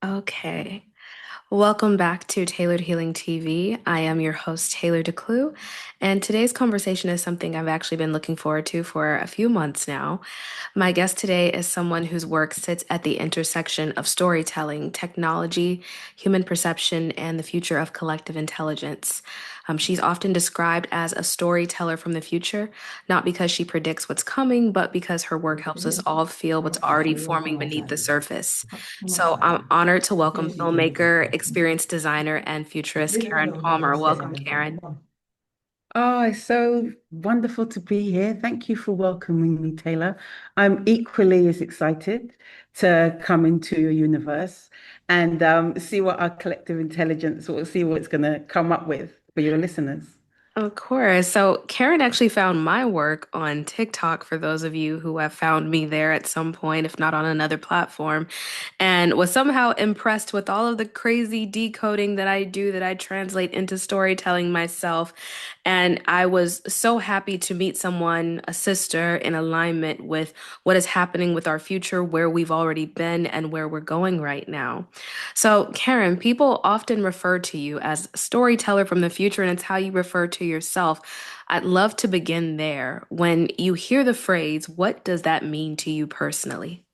Okay. Welcome back to Tailored Healing TV. I am your host, Taylor DeClue, and today's conversation is something I've actually been looking forward to for a few months now. My guest today is someone whose work sits at the intersection of storytelling, technology, human perception, and the future of collective intelligence. She's often described as a storyteller from the future, not because she predicts what's coming, but because her work helps us all feel what's already forming beneath the surface. So I'm honored to welcome filmmaker, experienced designer, and futurist Karen Palmer. Welcome, Karen. Oh, it's so wonderful to be here. Thank you for welcoming me, Taylor. I'm equally as excited to come into your universe and see what our collective intelligence will see what it's going to come up with for your listeners. Of course. So, Karen actually found my work on TikTok for those of you who have found me there at some point, if not on another platform, and was somehow impressed with all of the crazy decoding that I do that I translate into storytelling myself. And I was so happy to meet someone, a sister, in alignment with what is happening with our future, where we've already been, and where we're going right now. So, Karen, people often refer to you as a storyteller from the future, and it's how you refer to yourself. I'd love to begin there. When you hear the phrase, what does that mean to you personally?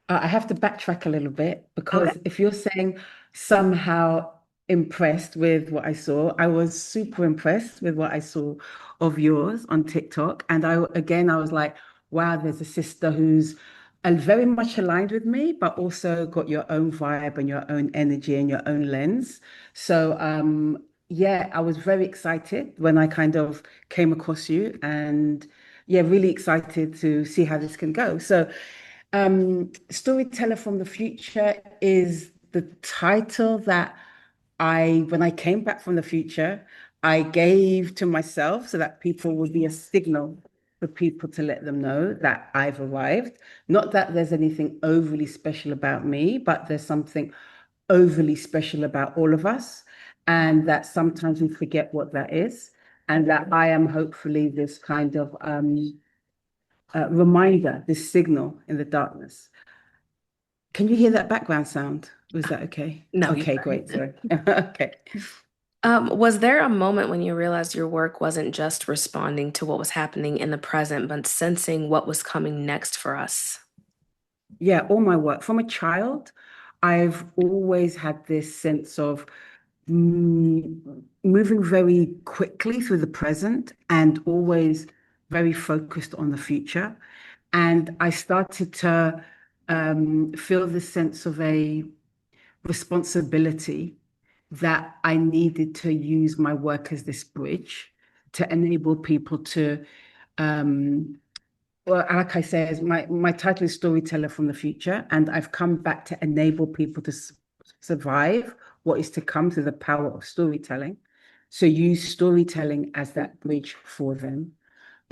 I have to backtrack a little bit Okay. because if you're saying somehow impressed with what I saw, I was super impressed with what I saw of yours on TikTok. And I was like, wow, there's a sister who's very much aligned with me, but also got your own vibe and your own energy and your own lens. So, yeah, I was very excited when I kind of came across you and yeah, really excited to see how this can go. So, Storyteller from the Future is the title that when I came back from the future, I gave to myself so that people would be a signal for people to let them know that I've arrived. Not that there's anything overly special about me, but there's something overly special about all of us. And that sometimes we forget what that is. And that I am hopefully this kind of reminder, this signal in the darkness. Can you hear that background sound? Was that okay? No, you're Okay, fine. great. Sorry. Okay. Was there a moment when you realized your work wasn't just responding to what was happening in the present, but sensing what was coming next for us? Yeah, all my work from a child, I've always had this sense of moving very quickly through the present and always very focused on the future. And I started to feel this sense of a responsibility that I needed to use my work as this bridge to enable people to, um, well, like I said, my title is Storyteller from the Future, and I've come back to enable people to survive what is to come through the power of storytelling. So use storytelling as that bridge for them.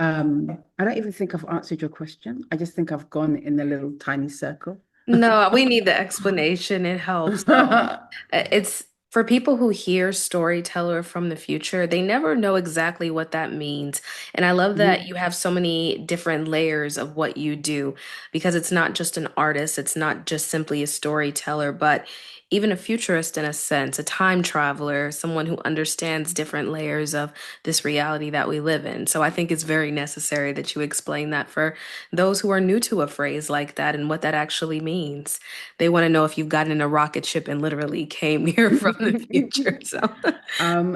I don't even think I've answered your question. I just think I've gone in a little tiny circle. No, we need the explanation. It helps. So it's for people who hear storyteller from the future, they never know exactly what that means. And I love that Mhm. you have so many different layers of what you do because it's not just an artist, it's not just simply a storyteller, but even a futurist in a sense, a time traveler, someone who understands different layers of this reality that we live in. So I think it's very necessary that you explain that for those who are new to a phrase like that and what that actually means. They want to know if you've gotten in a rocket ship and literally came here from the future. So,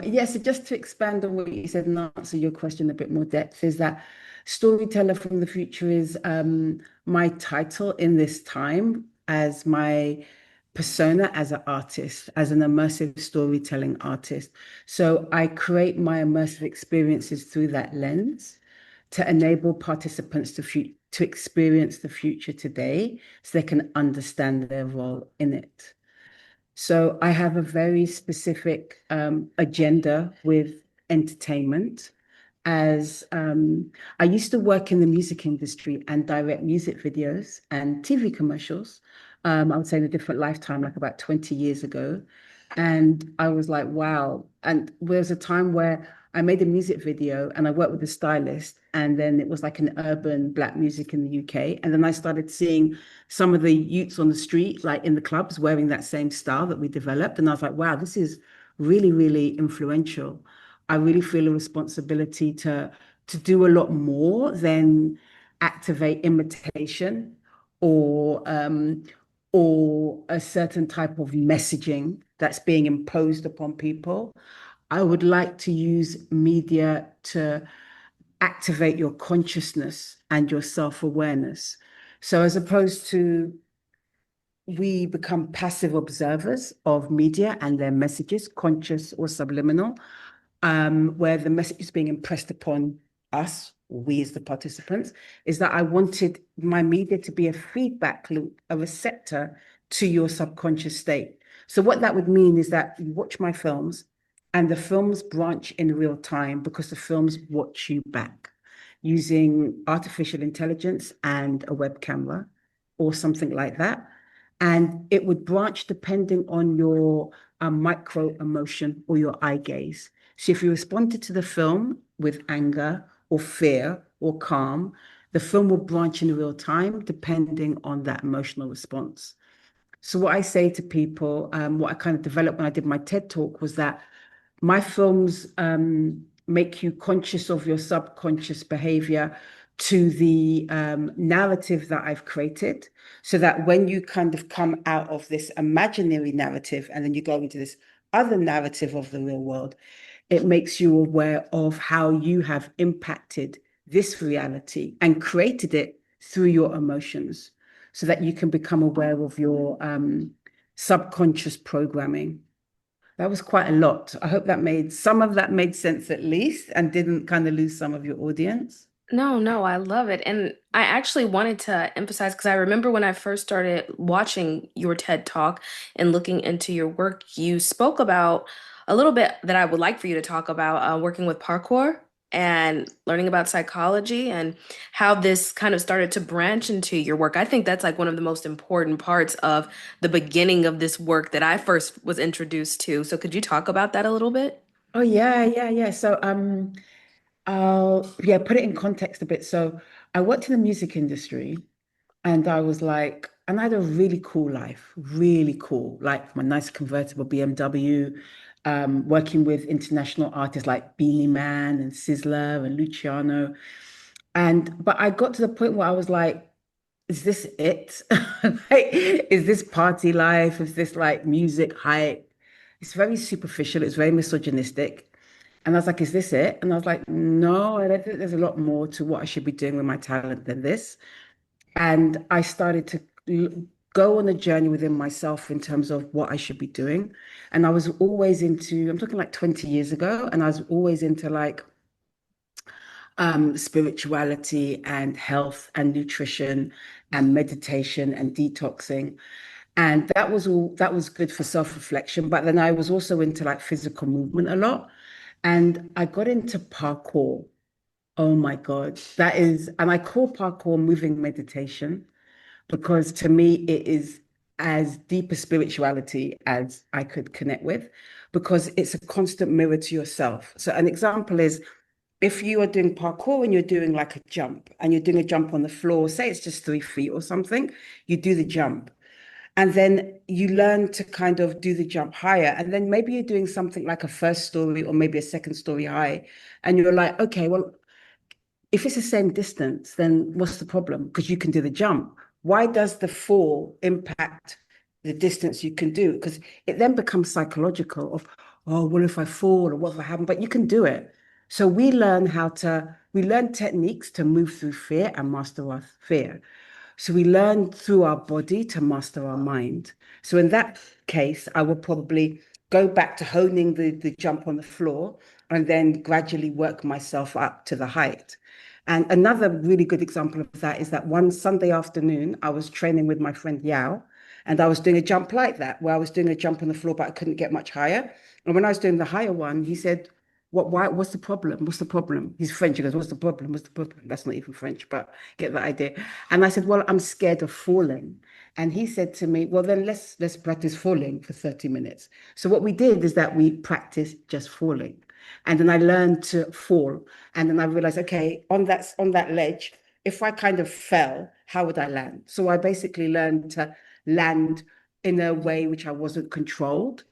Yeah, so just to expand on what you said and answer your question a bit more depth, is that Storyteller from the Future is my title in this time as my persona as an artist, as an immersive storytelling artist. So I create my immersive experiences through that lens to enable participants to experience the future today so they can understand their role in it. So I have a very specific agenda with entertainment. As I used to work in the music industry and direct music videos and TV commercials. I would say in a different lifetime, like about 20 years ago. And I was like, wow. And there was a time where I made a music video and I worked with a stylist, and then it was like an urban black music in the UK. And then I started seeing some of the youths on the street, like in the clubs, wearing that same style that we developed. And I was like, wow, this is really, really influential. I really feel a responsibility to do a lot more than activate imitation or or a certain type of messaging that's being imposed upon people. I would like to use media to activate your consciousness and your self-awareness. So as opposed to we become passive observers of media and their messages, conscious or subliminal, where the message is being impressed upon us, we as the participants, is that I wanted my media to be a feedback loop, a receptor to your subconscious state. So what that would mean is that you watch my films and the films branch in real time because the films watch you back using artificial intelligence and a web camera or something like that. And it would branch depending on your micro emotion or your eye gaze. So if you responded to the film with anger or fear or calm, the film will branch in real time depending on that emotional response. So what I say to people, what I kind of developed when I did my TED talk was that my films make you conscious of your subconscious behavior to the narrative that I've created, so that when you kind of come out of this imaginary narrative and then you go into this other narrative of the real world, it makes you aware of how you have impacted this reality and created it through your emotions so that you can become aware of your subconscious programming. That was quite a lot. I hope that made some of that made sense at least and didn't kind of lose some of your audience. No, no, I love it. And I actually wanted to emphasize because I remember when I first started watching your TED Talk and looking into your work, you spoke about a little bit that I would like for you to talk about working with parkour and learning about psychology and how this kind of started to branch into your work. I think that's like one of the most important parts of the beginning of this work that I first was introduced to. So could you talk about that a little bit? Oh yeah, yeah, yeah. So I'll yeah, put it in context a bit. So I worked in the music industry and I was like, and I had a really cool life, really cool, like my nice convertible BMW, working with international artists like Beanie Man and Sizzler and Luciano. And but I got to the point where I was like, is this it? Like, is this party life? Is this like music hype? It's very superficial, it's very misogynistic. And I was like, is this it? And I was like, no, I don't think there's a lot more to what I should be doing with my talent than this. And I started to go on a journey within myself in terms of what I should be doing. And I was always into, I'm talking like 20 years ago, and I was always into like spirituality and health and nutrition and meditation and detoxing. And that was all, that was good for self-reflection. But then I was also into like physical movement a lot. And I got into parkour. Oh my God. That is, and I call parkour moving meditation because to me it is as deep a spirituality as I could connect with because it's a constant mirror to yourself. So an example is if you are doing parkour and you're doing like a jump and you're doing a jump on the floor, say it's just 3 feet or something, you do the jump. And then you learn to kind of do the jump higher. And then maybe you're doing something like a first story or maybe a second story high. And you're like, okay, well, if it's the same distance, then what's the problem? Because you can do the jump. Why does the fall impact the distance you can do? Because it then becomes psychological of, oh, well, if I fall or what if I happen? But you can do it. So we learn techniques to move through fear and master our fear. So we learn through our body to master our mind. So in that case, I will probably go back to honing the jump on the floor and then gradually work myself up to the height. And another really good example of that is that one Sunday afternoon, I was training with my friend Yao, and I was doing a jump like that, where I was doing a jump on the floor, but I couldn't get much higher. And when I was doing the higher one, he said, what's the problem? What's the problem? He's French. He goes, what's the problem? What's the problem? That's not even French, but get the idea. And I said, well, I'm scared of falling. And he said to me, well, then let's practice falling for 30 minutes. So what we did is that we practiced just falling. And then I learned to fall. And then I realized, okay, on that ledge, if I kind of fell, how would I land? So I basically learned to land in a way which I wasn't controlled.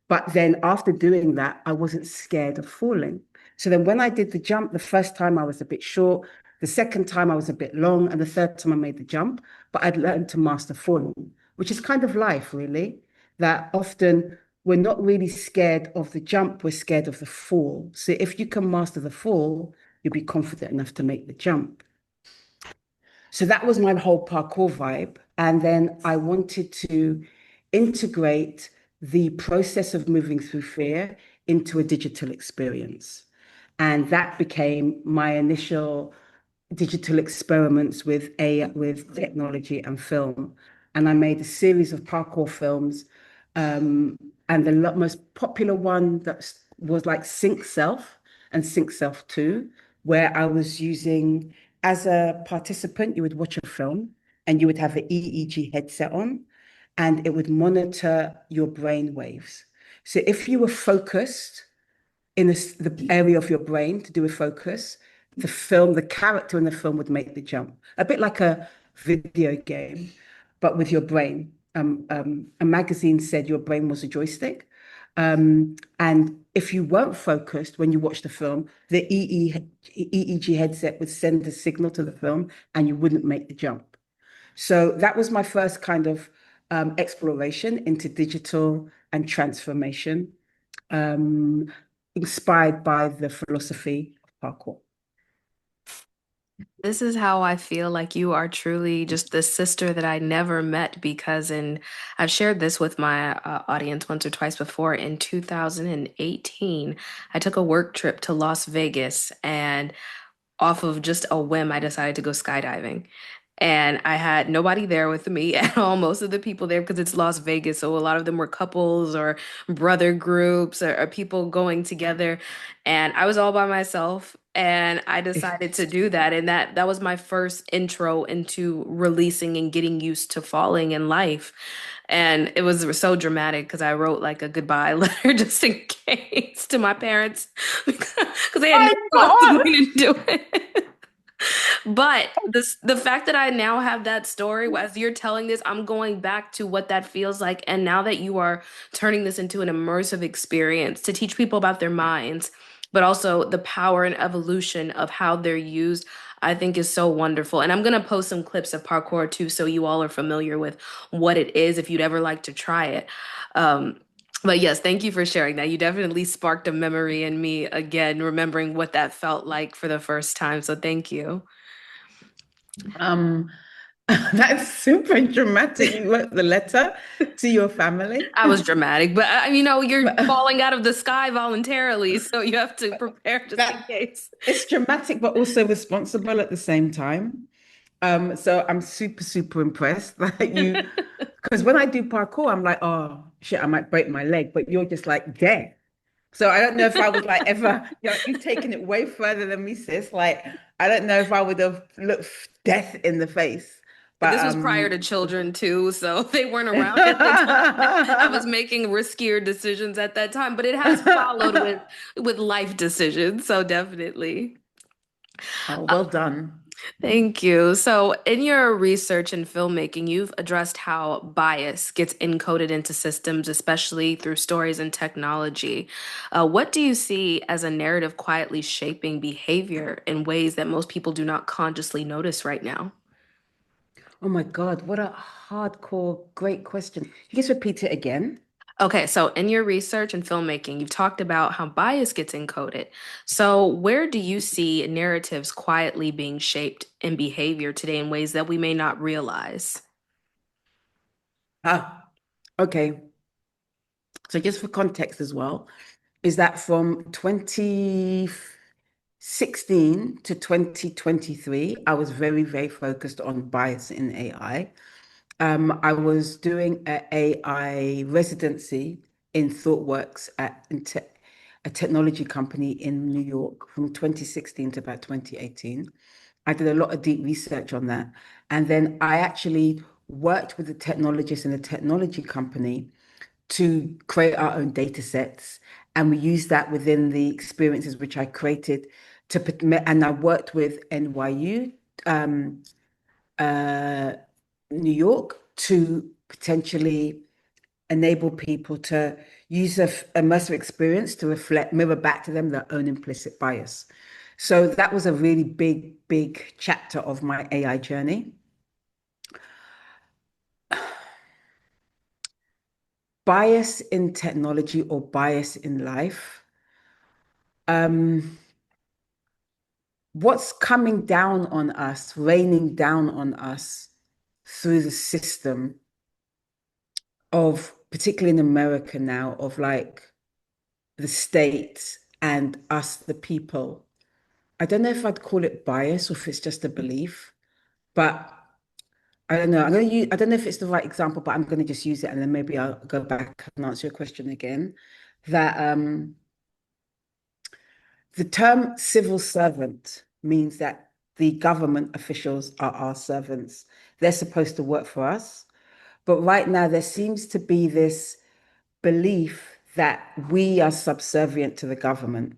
But then after doing that, I wasn't scared of falling. So then when I did the jump, the first time I was a bit short, the second time I was a bit long, and the third time I made the jump, but I'd learned to master falling, which is kind of life, really, that often we're not really scared of the jump, we're scared of the fall. So if you can master the fall, you'll be confident enough to make the jump. So that was my whole parkour vibe. And then I wanted to integrate the process of moving through fear into a digital experience. And that became my initial digital experiments with technology and film. And I made a series of parkour films. And the most popular one that was like Sync Self and Sync Self 2, where I was using, as a participant, you would watch a film and you would have an EEG headset on and it would monitor your brain waves. So if you were focused in the area of your brain to do a focus, the character in the film would make the jump. A bit like a video game, but with your brain. A magazine said your brain was a joystick. And if you weren't focused when you watched the film, the EEG headset would send a signal to the film and you wouldn't make the jump. So that was my first kind of exploration into digital and transformation, um, inspired by the philosophy of parkour. This is how I feel like you are truly just the sister that I never met because I've shared this with my audience once or twice before. In 2018, I took a work trip to Las Vegas and off of just a whim, I decided to go skydiving. And I had nobody there with me at all. Most of the people there, because it's Las Vegas, so a lot of them were couples or brother groups or people going together. And I was all by myself. And I decided to do that. And that was my first intro into releasing and getting used to falling in life. And it was so dramatic because I wrote like a goodbye letter just in case to my parents because they had no My clue I was God! going to do it. But the fact that I now have that story, as you're telling this, I'm going back to what that feels like. And now that you are turning this into an immersive experience to teach people about their minds, but also the power and evolution of how they're used, I think is so wonderful. And I'm gonna post some clips of parkour too, so you all are familiar with what it is if you'd ever like to try it. Um, but yes, thank you for sharing that. You definitely sparked a memory in me again, remembering what that felt like for the first time. So thank you. Um, that's super dramatic. You wrote the letter to your family. I was dramatic, but you're But falling out of the sky voluntarily, so you have to prepare just in that case. it's dramatic, but also responsible at the same time. So I'm super, super impressed that you, because when I do parkour, I'm like, oh shit, I might break my leg, but you're just like there. So I don't know if I would like ever, you've taken it way further than me, sis. Like, I don't know if I would have looked death in the face. But This was prior to children too, so they weren't around at the time. I was making riskier decisions at that time, but it has followed with life decisions, so definitely. Oh, well done. Thank you. So, in your research and filmmaking, you've addressed how bias gets encoded into systems, especially through stories and technology. What do you see as a narrative quietly shaping behavior in ways that most people do not consciously notice right now? Oh my God, what a hardcore, great question. You just repeat it again. Okay, so in your research and filmmaking, you've talked about how bias gets encoded. So, where do you see narratives quietly being shaped in behavior today in ways that we may not realize? Ah, okay. So just for context as well, is that from 2016 to 2023, I was very, very focused on bias in AI. I was doing an AI residency in ThoughtWorks a technology company in New York from 2016 to about 2018. I did a lot of deep research on that. And then I actually worked with the technologists in a technology company to create our own data sets And we use that within the experiences which I created and I worked with NYU, um, uh, New York, to potentially enable people to use a immersive experience to mirror back to them their own implicit bias. So that was a really big chapter of my AI journey. Bias in technology or bias in life. Um, what's coming down on us, raining down on us through the system of, particularly in America now, of like the state and us, the people. I don't know if I'd call it bias or if it's just a belief, but I don't know. I don't know if it's the right example, but I'm going to just use it and then maybe I'll go back and answer your question again. That the term civil servant means that the government officials are our servants. They're supposed to work for us. But right now, there seems to be this belief that we are subservient to the government.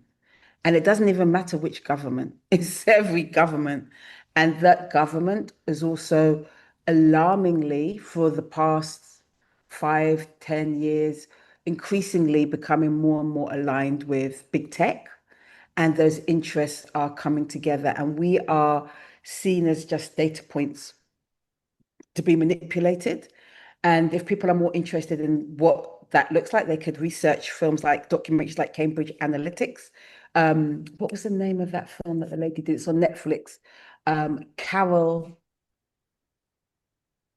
And it doesn't even matter which government, it's every government. And that government is also alarmingly, for the past 5, 10 years, increasingly becoming more and more aligned with big tech. And those interests are coming together. And we are seen as just data points to be manipulated. And if people are more interested in what that looks like, they could research films like documentaries like Cambridge Analytics. What was the name of that film that the lady did? It's on Netflix. Carol,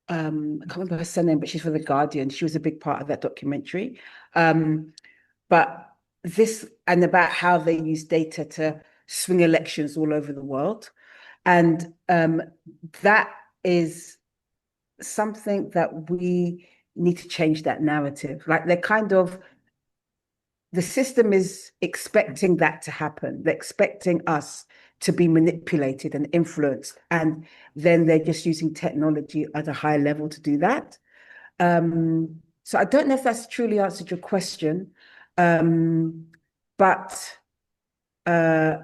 I can't remember her surname, but she's for The Guardian. She was a big part of that documentary. Um, but this and about how they use data to swing elections all over the world. And that is something that we need to change that narrative. Like they're kind of, the system is expecting that to happen. They're expecting us to be manipulated and influenced. And then they're just using technology at a high level to do that. So I don't know if that's truly answered your question. Um, but uh,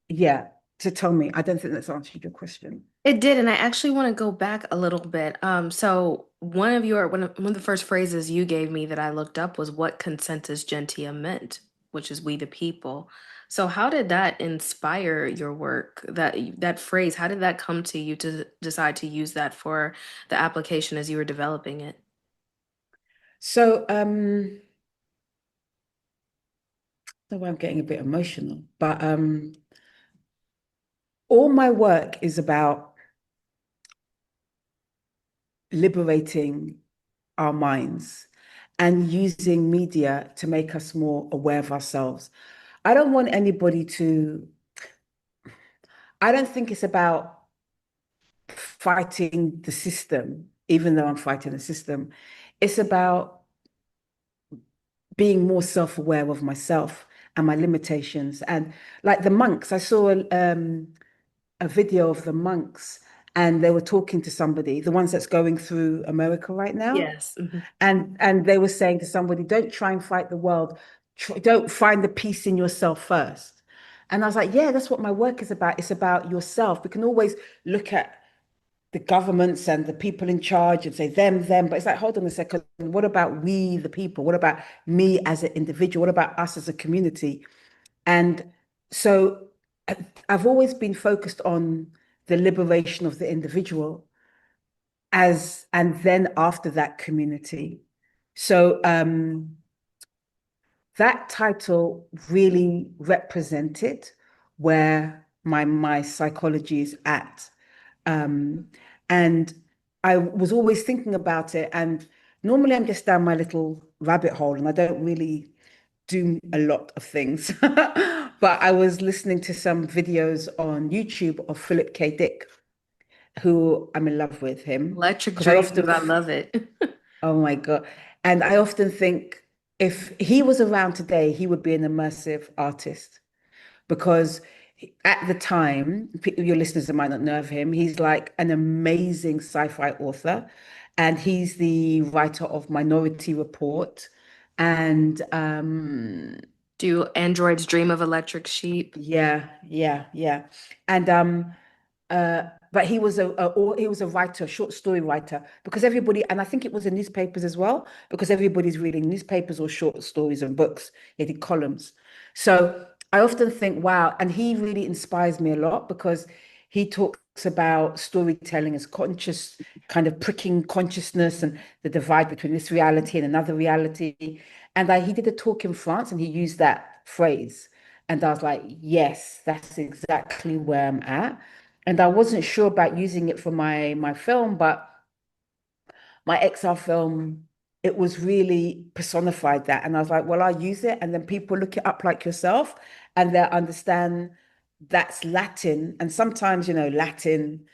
yeah, to tell me, I don't think that's answered your question. It did, and I actually want to go back a little bit. So one of the first phrases you gave me that I looked up was what consensus gentium meant, which is we the people. So how did that inspire your work? That phrase, how did that come to you to decide to use that for the application as you were developing it? So, know I'm getting a bit emotional, but all my work is about liberating our minds and using media to make us more aware of ourselves. I don't want anybody to, I don't think it's about fighting the system, even though I'm fighting the system. It's about being more self-aware of myself and my limitations. And like the monks, I saw a video of the monks and they were talking to somebody, the ones that's going through America right now. Yes. Mhm. And they were saying to somebody, don't try and fight the world. Don't find the peace in yourself first. And I was like, yeah, that's what my work is about. It's about yourself. We can always look at the governments and the people in charge and say them, but it's like, hold on a second. What about we, the people? What about me as an individual? What about us as a community? And so I've always been focused on the liberation of the individual as, and then after that community. So that title really represented where my psychology is at. Um, and I was always thinking about it. And normally I'm just down my little rabbit hole and I don't really do a lot of things. But I was listening to some videos on YouTube of Philip K. Dick, who I'm in love with him. Electric Because I dreams, often, I love it. oh my God. And I often think if he was around today, he would be an immersive artist because at the time, your listeners might not know of him, he's like an amazing sci-fi author, and he's the writer of Minority Report and Do androids dream of electric sheep? Yeah, yeah, yeah. And but he was a writer, a short story writer, because everybody, and I think it was in newspapers as well, because everybody's reading newspapers or short stories and books. He did columns. So I often think, wow, and he really inspires me a lot because he talks about storytelling as conscious, kind of pricking consciousness and the divide between this reality and another reality. And he did a talk in France and he used that phrase. And I was like, yes, that's exactly where I'm at. And I wasn't sure about using it for my film, but my XR film, it was really personified that. And I was like, well, I'll use it. And then people look it up like yourself and they'll understand that's Latin. And sometimes, Latin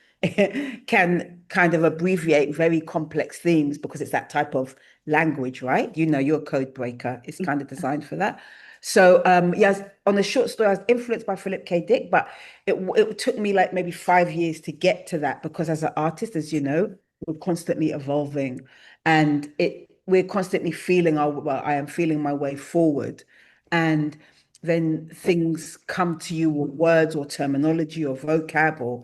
can kind of abbreviate very complex themes because it's that type of language, right? You're a code breaker. It's kind of designed for that. So yes, on the short story, I was influenced by Philip K. Dick, but it took me like maybe 5 years to get to that because as an artist, as you know, we're constantly evolving and we're constantly feeling well, I am feeling my way forward. And then things come to you or words or terminology or vocab or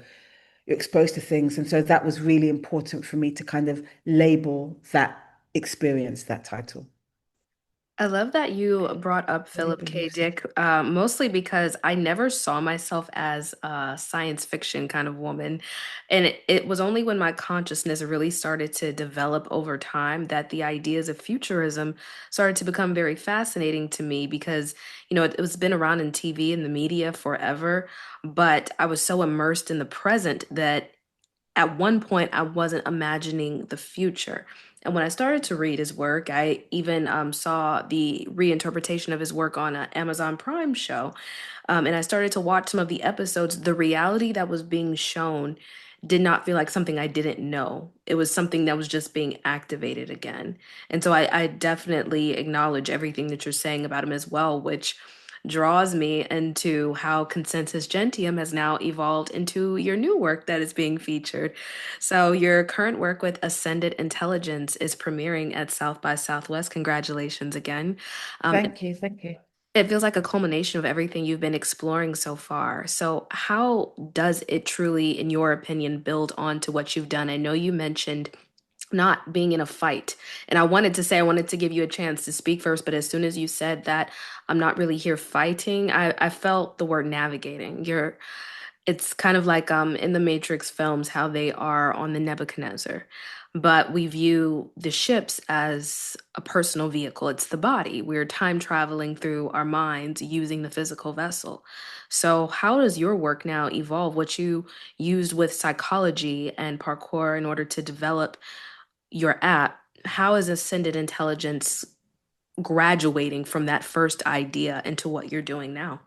you're exposed to things. And so that was really important for me to kind of label that experience, that title. I love that you brought up I Philip K. believe so. Dick, mostly because I never saw myself as a science fiction kind of woman. And it was only when my consciousness really started to develop over time that the ideas of futurism started to become very fascinating to me because, it was been around in TV and the media forever, but I was so immersed in the present that at one point I wasn't imagining the future. And when I started to read his work, I even saw the reinterpretation of his work on an Amazon Prime show. And I started to watch some of the episodes. The reality that was being shown did not feel like something I didn't know. It was something that was just being activated again. And so I definitely acknowledge everything that you're saying about him as well, which draws me into how Consensus Gentium has now evolved into your new work that is being featured. So, your current work with Ascended Intelligence is premiering at South by Southwest. Congratulations again. Um, Thank you. Thank you. it feels like a culmination of everything you've been exploring so far. So, how does it truly, in your opinion, build on to what you've done? I know you mentioned not being in a fight. And I wanted to give you a chance to speak first, but as soon as you said that I'm not really here fighting, I felt the word navigating. It's kind of like in the Matrix films how they are on the Nebuchadnezzar. But we view the ships as a personal vehicle. It's the body. We're time traveling through our minds using the physical vessel. So, how does your work now evolve? What you used with psychology and parkour in order to develop your app, how is Ascended Intelligence graduating from that first idea into what you're doing now?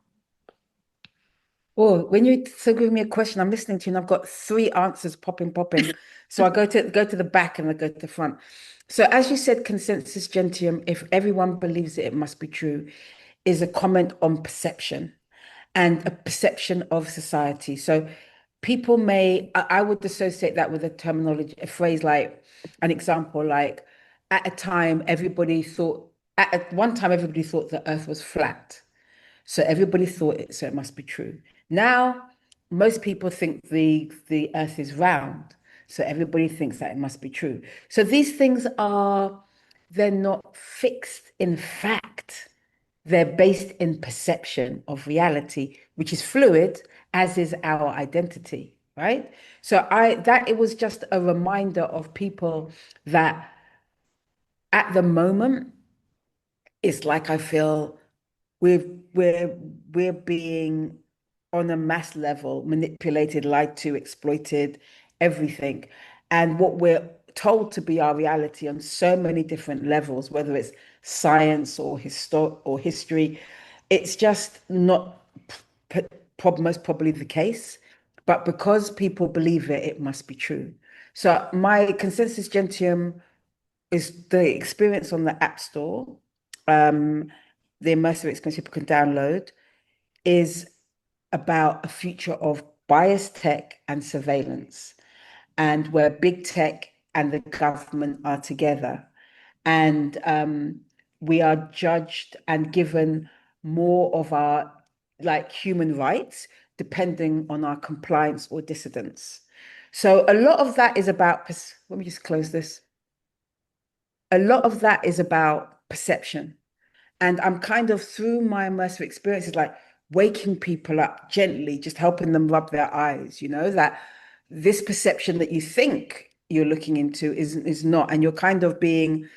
Oh, when you so give me a question, I'm listening to you, and I've got three answers popping. So I go to the back and I go to the front. So as you said, consensus gentium, if everyone believes it, it must be true, is a comment on perception and a perception of society. So people I would associate that with a terminology, a phrase like an example, like at a time everybody thought at one time everybody thought the earth was flat. So everybody thought it, so it must be true. Now, most people think the earth is round. So everybody thinks that it must be true. So these things they're not fixed in fact. They're based in perception of reality, which is fluid, as is our identity, right? So it was just a reminder of people that at the moment, it's like I feel we're we're we're being on a mass level manipulated, lied to, exploited, everything. And what we're told to be our reality on so many different levels, whether it's science or history, it's just not most probably the case. But because people believe it, it must be true. So my consensus gentium is the experience on the App Store, um, the immersive experience people can download, is about a future of biased tech and surveillance, and where big tech and the government are together. And we are judged and given more of our like human rights, depending on our compliance or dissidence. So a lot of that is about, let me just close this. A lot of that is about perception. And I'm kind of through my immersive experiences, like waking people up gently, just helping them rub their eyes, that this perception that you think you're looking into is not. And you're kind of being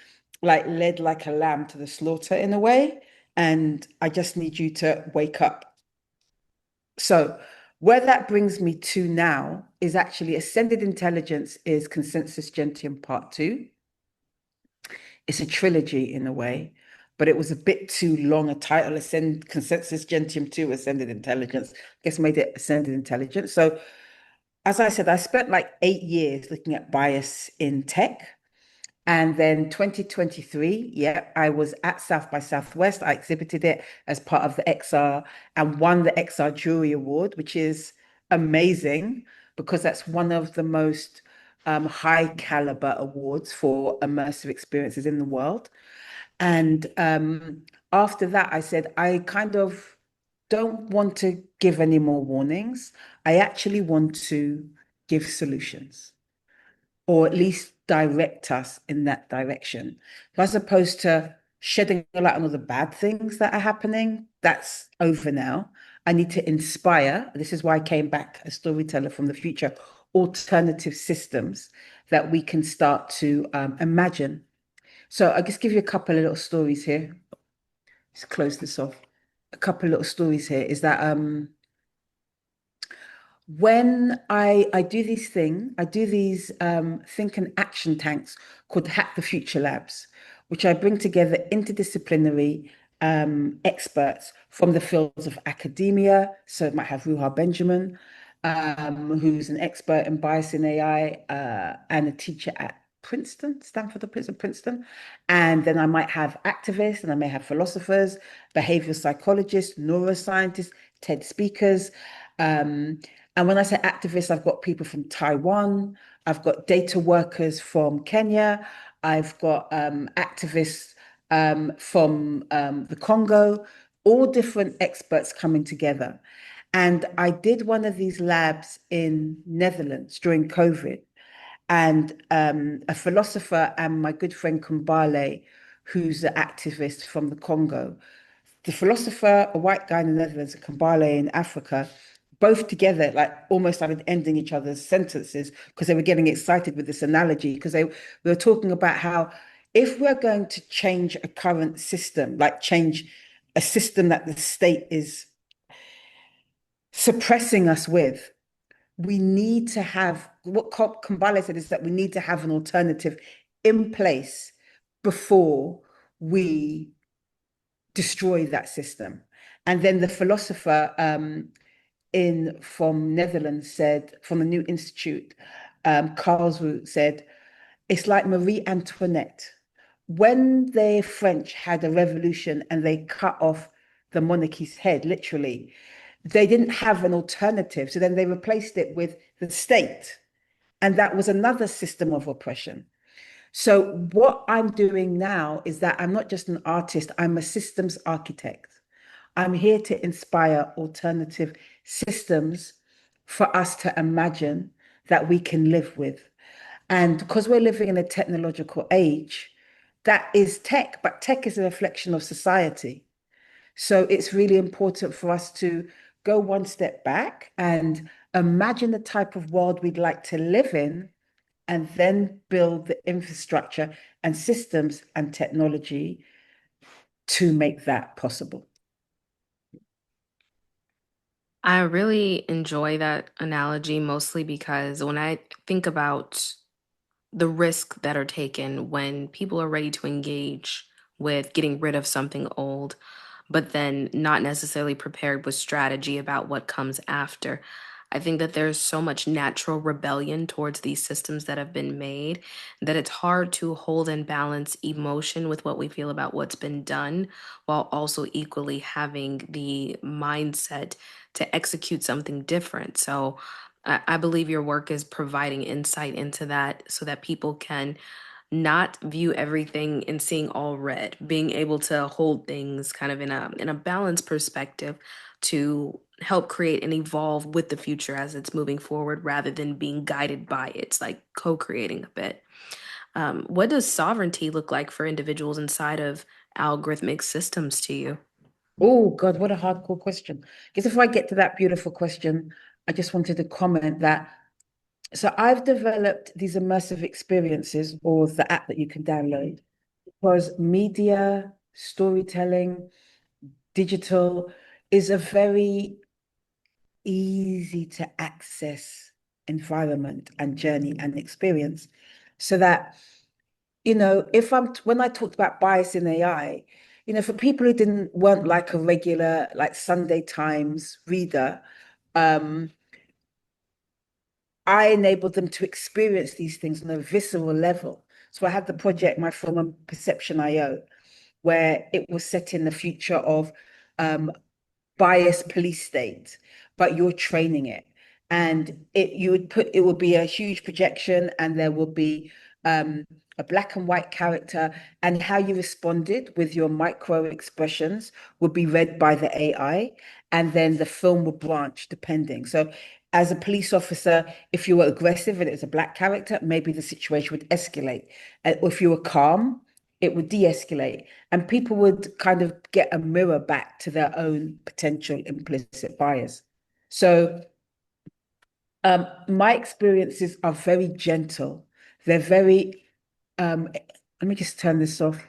like led like a lamb to the slaughter in a way. And I just need you to wake up. So where that brings me to now is actually ascended intelligence is Consensus Gentium Part 2. It's a trilogy in a way, but it was a bit too long a title. Ascend Consensus Gentium 2, Ascended Intelligence. I guess made it Ascended Intelligence. So as I said, I spent like 8 years looking at bias in tech. And then 2023, yeah, I was at South by Southwest. I exhibited it as part of the XR and won the XR Jury Award, which is amazing because that's one of the most high caliber awards for immersive experiences in the world. And after that, I said, I kind of don't want to give any more warnings. I actually want to give solutions or at least direct us in that direction. So as opposed to shedding a light on all the bad things that are happening, that's over now. I need to inspire. This is why I came back a storyteller from the future, alternative systems that we can start to imagine. So I'll just give you a couple of little stories here. Let's close this off. A couple of little stories here is that when I do these thing, I do these think and action tanks called Hack the Future Labs, which I bring together interdisciplinary experts from the fields of academia. So it might have Ruha Benjamin, who's an expert in bias in AI and a teacher at Princeton, Stanford or Princeton. And then I might have activists and I may have philosophers, behavioral psychologists, neuroscientists, TED speakers. Um, and when I say activists, I've got people from Taiwan, I've got data workers from Kenya, I've got activists from the Congo, all different experts coming together. And I did one of these labs in Netherlands during COVID. And a philosopher and my good friend Kumbale, who's an activist from the Congo, the philosopher, a white guy in the Netherlands, a Kambale in Africa, both together, like almost started ending each other's sentences because they were getting excited with this analogy because they were talking about how if we're going to change a current system, like change a system that the state is suppressing us with, we need to have what Kambale said is that we need to have an alternative in place before we destroy that system. And then the philosopher in from Netherlands said, from the New Institute, Karlsruhe said, it's like Marie Antoinette. When the French had a revolution and they cut off the monarchy's head, literally, they didn't have an alternative. So then they replaced it with the state. And that was another system of oppression. So what I'm doing now is that I'm not just an artist, I'm a systems architect. I'm here to inspire alternative systems for us to imagine that we can live with. And because we're living in a technological age, that is tech, but tech is a reflection of society. So it's really important for us to go one step back and imagine the type of world we'd like to live in and then build the infrastructure and systems and technology to make that possible. I really enjoy that analogy mostly because when I think about the risk that are taken when people are ready to engage with getting rid of something old, but then not necessarily prepared with strategy about what comes after. I think that there's so much natural rebellion towards these systems that have been made that it's hard to hold and balance emotion with what we feel about what's been done while also equally having the mindset to execute something different. So I believe your work is providing insight into that so that people can not view everything and seeing all red, being able to hold things kind of in a balanced perspective to help create and evolve with the future as it's moving forward rather than being guided by it. It's like co-creating a bit. What does sovereignty look like for individuals inside of algorithmic systems to you? Oh God, what a hardcore question. Because if I get to that beautiful question, I just wanted to comment that. So I've developed these immersive experiences, or the app that you can download, because media, storytelling, digital is a very easy to access environment and journey and experience. So that, if when I talked about bias in AI, for people who weren't like a regular, like Sunday Times reader, um, I enabled them to experience these things on a visceral level. So I had the project, my From a Perception IO, where it was set in the future of um, biased police state, but you're training it. And it would be a huge projection, and there will be a black and white character, and how you responded with your micro expressions would be read by the AI, and then the film would branch depending. So as a police officer, if you were aggressive and it was a black character, maybe the situation would escalate. Or if you were calm, it would de-escalate, and people would kind of get a mirror back to their own potential implicit bias. So my experiences are very gentle. They're very, let me just turn this off.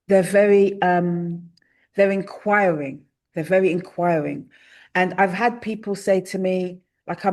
They're very they're inquiring. They're very inquiring. And I've had people say to me, like I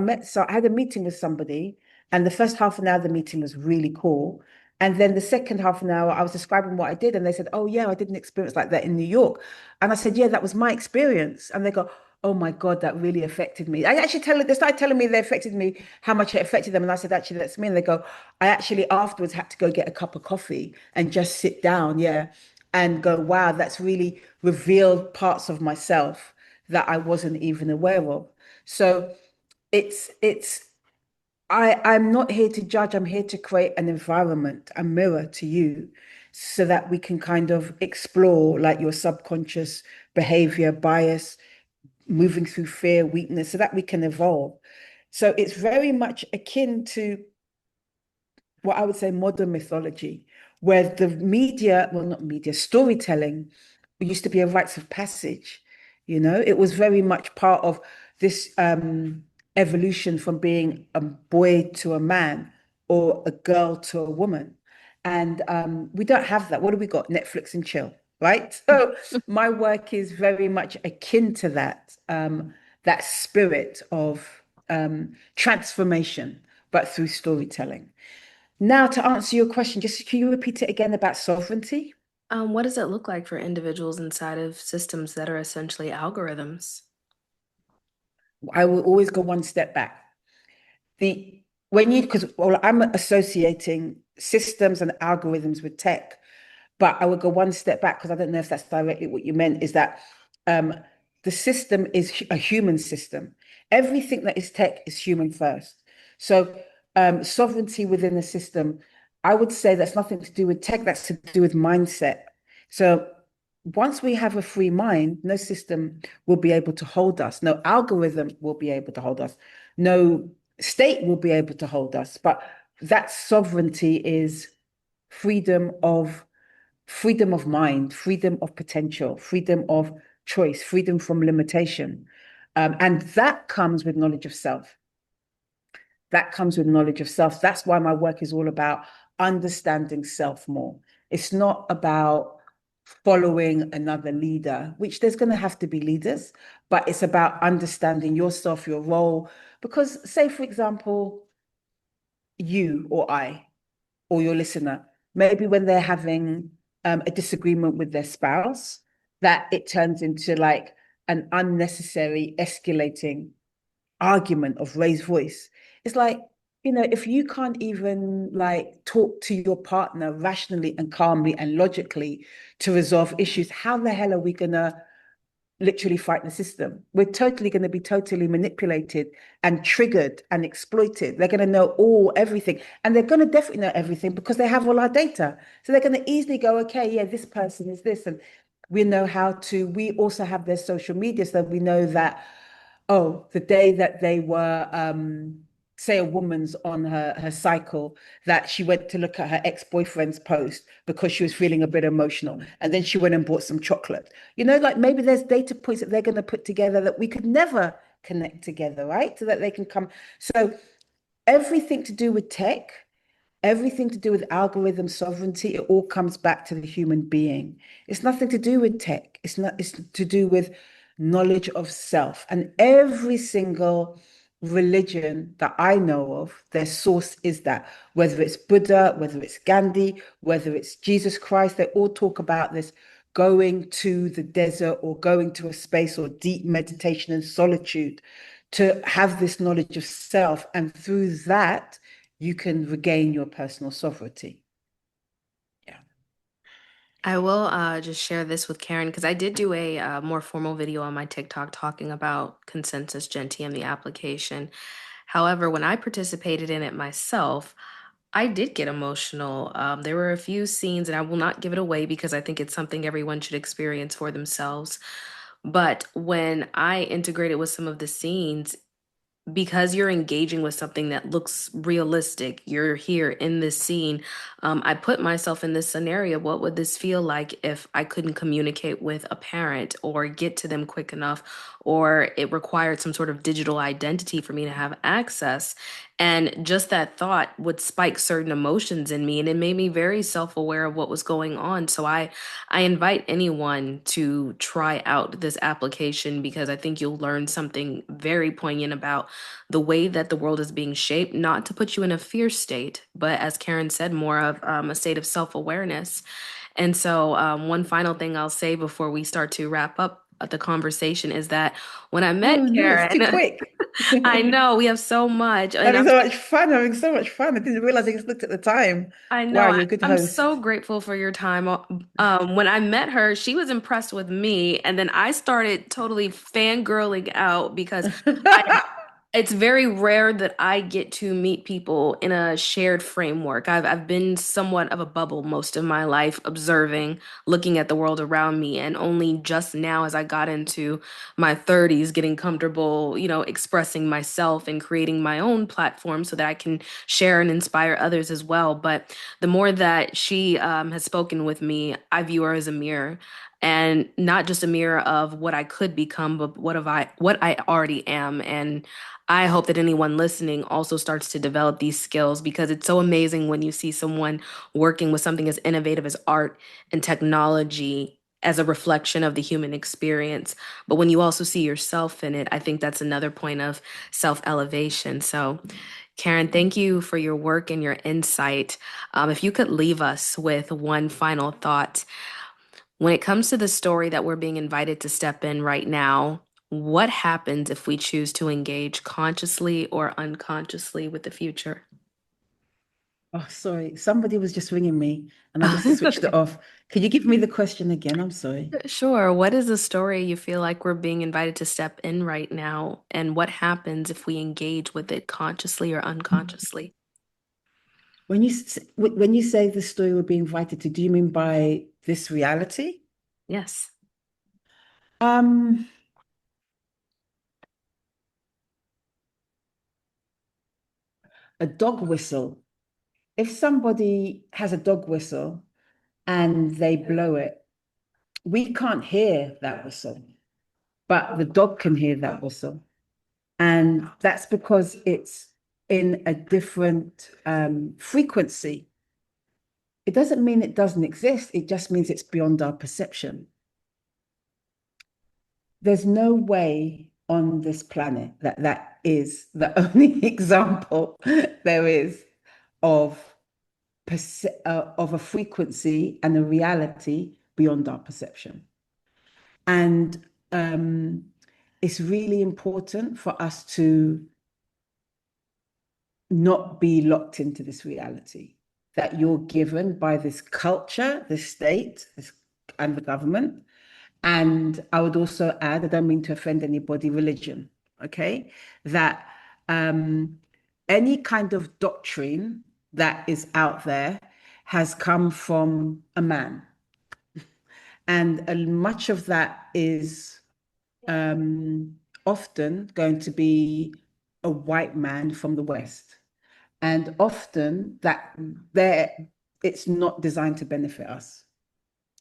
had a meeting with somebody, and the first half an hour of the meeting was really cool. And then the second half an hour, I was describing what I did, and they said, "Oh yeah, I did an experience like that in New York." And I said, "Yeah, that was my experience." And they go, "Oh my God, that really affected me." They started telling me they affected me, how much it affected them. And I said, "Actually, that's me." And they go, "I actually afterwards had to go get a cup of coffee and just sit down." Yeah, and go, wow, that's really revealed parts of myself that I wasn't even aware of. So it's I'm not here to judge. I'm here to create an environment, a mirror to you, so that we can kind of explore like your subconscious behavior, bias, moving through fear, weakness, so that we can evolve. So it's very much akin to what I would say modern mythology, where the media, well, not media, storytelling used to be a rites of passage. It was very much part of this evolution from being a boy to a man or a girl to a woman. And we don't have that. What do we got? Netflix and chill, right? So my work is very much akin to that spirit of transformation, but through storytelling. Now, to answer your question, just can you repeat it again about sovereignty? What does it look like for individuals inside of systems that are essentially algorithms? I will always go one step back. The when you because well, I'm associating systems and algorithms with tech, but I would go one step back because I don't know if that's directly what you meant, is that um, the system is a human system. Everything that is tech is human first. So sovereignty within the system, I would say that's nothing to do with tech, that's to do with mindset. So once we have a free mind, no system will be able to hold us. No algorithm will be able to hold us. No state will be able to hold us. But that sovereignty is freedom of freedom of mind, freedom of potential, freedom of choice, freedom from limitation. And that comes with knowledge of self. That comes with knowledge of self. That's why my work is all about understanding self more. It's not about following another leader, which there's going to have to be leaders, but it's about understanding yourself, your role. Because, say, for example, you or I, or your listener, maybe when they're having a disagreement with their spouse, that it turns into like an unnecessary escalating argument of raised voice. It's like, if you can't even like talk to your partner rationally and calmly and logically to resolve issues, how the hell are we gonna literally fight the system. We're totally going to be totally manipulated and triggered and exploited. They're going to know everything. And they're going to definitely know everything because they have all our data. So they're going to easily go, okay, yeah, this person is this. And we know we also have their social media. So we know that, oh, the day that they were, say a woman's on her cycle, that she went to look at her ex-boyfriend's post because she was feeling a bit emotional, and then she went and bought some chocolate. Like maybe there's data points that they're going to put together that we could never connect together, right? So that they can come. So everything to do with tech, everything to do with algorithm sovereignty, it all comes back to the human being. It's nothing to do with tech. It's to do with knowledge of self. And every single religion that I know of, their source is that. Whether it's Buddha, whether it's Gandhi, whether it's Jesus Christ, they all talk about this going to the desert or going to a space or deep meditation and solitude to have this knowledge of self. And through that, you can regain your personal sovereignty. Yeah. I will just share this with Karen because I did do a more formal video on my TikTok talking about Consensus Gentium, the application. However, when I participated in it myself, I did get emotional. There were a few scenes, and I will not give it away because I think it's something everyone should experience for themselves. But when I integrated with some of the scenes, because you're engaging with something that looks realistic, you're here in this scene. I put myself in this scenario. What would this feel like if I couldn't communicate with a parent or get to them quick enough, or it required some sort of digital identity for me to have access? And just that thought would spike certain emotions in me, and it made me very self-aware of what was going on. So I invite anyone to try out this application because I think you'll learn something very poignant about the way that the world is being shaped, not to put you in a fear state, but as Karen said, more of a state of self awareness. And so, one final thing I'll say before we start to wrap up the conversation is that when I met Oh no, it's too Karen, quick. I know we have so much, and Having so much fun, having so much fun. I didn't realize I just looked at the time. I know. Wow, you're a good I'm so host. grateful for your time. When I met her, she was impressed with me, and then I started totally fangirling out because I it's very rare that I get to meet people in a shared framework. I've been somewhat of a bubble most of my life, observing, looking at the world around me, and only just now as I got into my 30s getting comfortable, expressing myself and creating my own platform so that I can share and inspire others as well. But the more that she has spoken with me, I view her as a mirror, and not just a mirror of what I could become, but what I already am. And I hope that anyone listening also starts to develop these skills because it's so amazing when you see someone working with something as innovative as art and technology as a reflection of the human experience. But when you also see yourself in it, I think that's another point of self-elevation. So, Karen, thank you for your work and your insight. If you could leave us with one final thought, when it comes to the story that we're being invited to step in right now, what happens if we choose to engage consciously or unconsciously with the future? Oh, sorry. Somebody was just ringing me and I Oh, just it's switched it okay. off. Could you give me the question again? I'm sorry. Sure. What is the story you feel like we're being invited to step in right now? And what happens if we engage with it consciously or unconsciously? When you say the story we're being invited to, do you mean by this reality? Yes. Um, a dog whistle. If somebody has a dog whistle and they blow it, we can't hear that whistle, but the dog can hear that whistle. And that's because it's in a different frequency. It doesn't mean it doesn't exist, it just means it's beyond our perception. There's no way on this planet that that is the only example there is of of a frequency and a reality beyond our perception. And it's really important for us to not be locked into this reality that you're given by this culture, this state, and the government. And I would also add, I don't mean to offend anybody, religion, okay? That um, any kind of doctrine that is out there has come from a man. And much of that is often going to be a white man from the West. And often that there it's not designed to benefit us.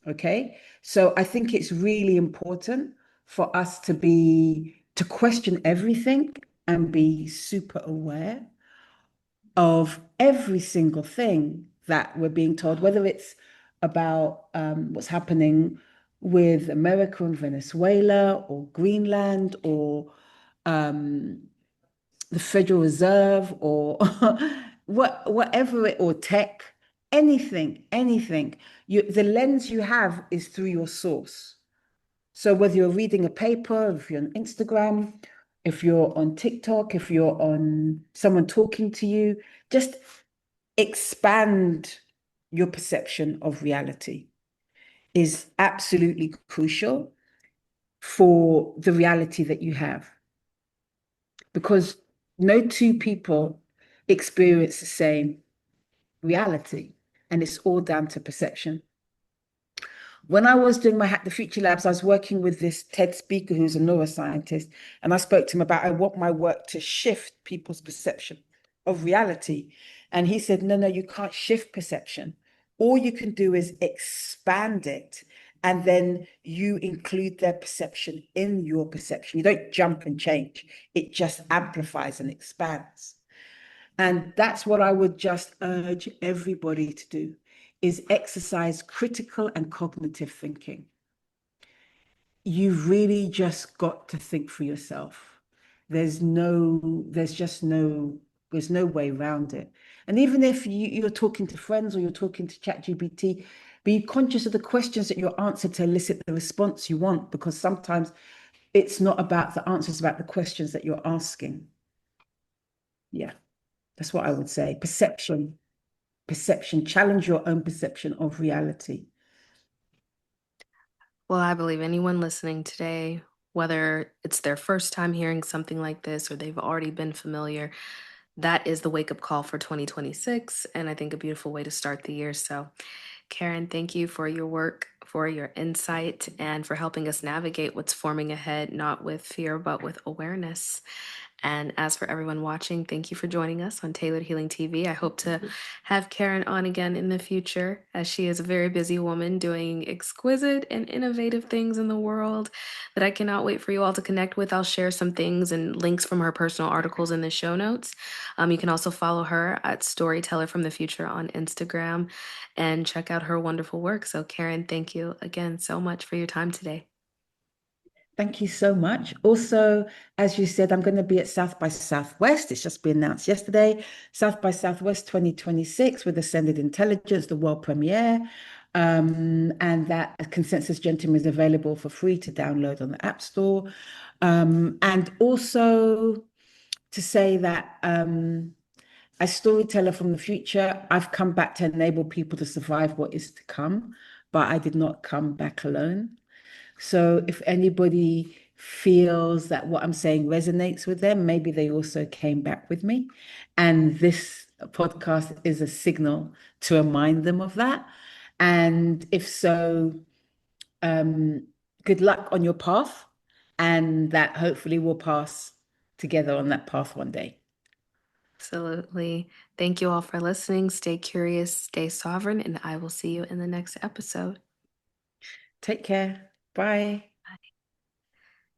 Okay. So I think it's really important for us to question everything and be super aware of every single thing that we're being told, whether it's about what's happening with America and Venezuela or Greenland or um, the Federal Reserve or whatever it, or tech, anything. The lens you have is through your source. So whether you're reading a paper, if you're on Instagram, if you're on TikTok, if you're on someone talking to you, just expand your perception of reality is absolutely crucial for the reality that you have because no two people experience the same reality, and it's all down to perception. When I was doing my Hack the Future Labs, I was working with this TED speaker who's a neuroscientist, and I spoke to him about I want my work to shift people's perception of reality. And he said, no, you can't shift perception. All you can do is expand it, and then you include their perception in your perception. You don't jump and change, it just amplifies and expands. And that's what I would just urge everybody to do is exercise critical and cognitive thinking. You've really just got to think for yourself. There's no way around it. And even if you're talking to friends or you're talking to ChatGPT, be conscious of the questions that you answer to elicit the response you want, because sometimes it's not about the answers, about the questions that you're asking. Yeah, that's what I would say. Perception, challenge your own perception of reality. Well, I believe anyone listening today, whether it's their first time hearing something like this or they've already been familiar, that is the wake up call for 2026. And I think a beautiful way to start the year. So, Karen, thank you for your work, for your insight, and for helping us navigate what's forming ahead, not with fear, but with awareness. And as for everyone watching, thank you for joining us on Tailored Healing TV. I hope to have Karen on again in the future, as she is a very busy woman doing exquisite and innovative things in the world that I cannot wait for you all to connect with. I'll share some things and links from her personal articles in the show notes. You can also follow her at Storyteller from the Future on Instagram and check out her wonderful work. So, Karen, thank you again so much for your time today. Thank you so much. Also, as you said, I'm going to be at South by Southwest. It's just been announced yesterday. South by Southwest 2026 with Ascended Intelligence, the world premiere. And that Consensus Gentium is available for free to download on the App Store. And also to say that as storyteller from the future, I've come back to enable people to survive what is to come, but I did not come back alone. So if anybody feels that what I'm saying resonates with them, maybe they also came back with me. And this podcast is a signal to remind them of that. And if so, good luck on your path, and that hopefully we'll pass together on that path one day. Absolutely. Thank you all for listening. Stay curious, stay sovereign, and I will see you in the next episode. Take care. Bye.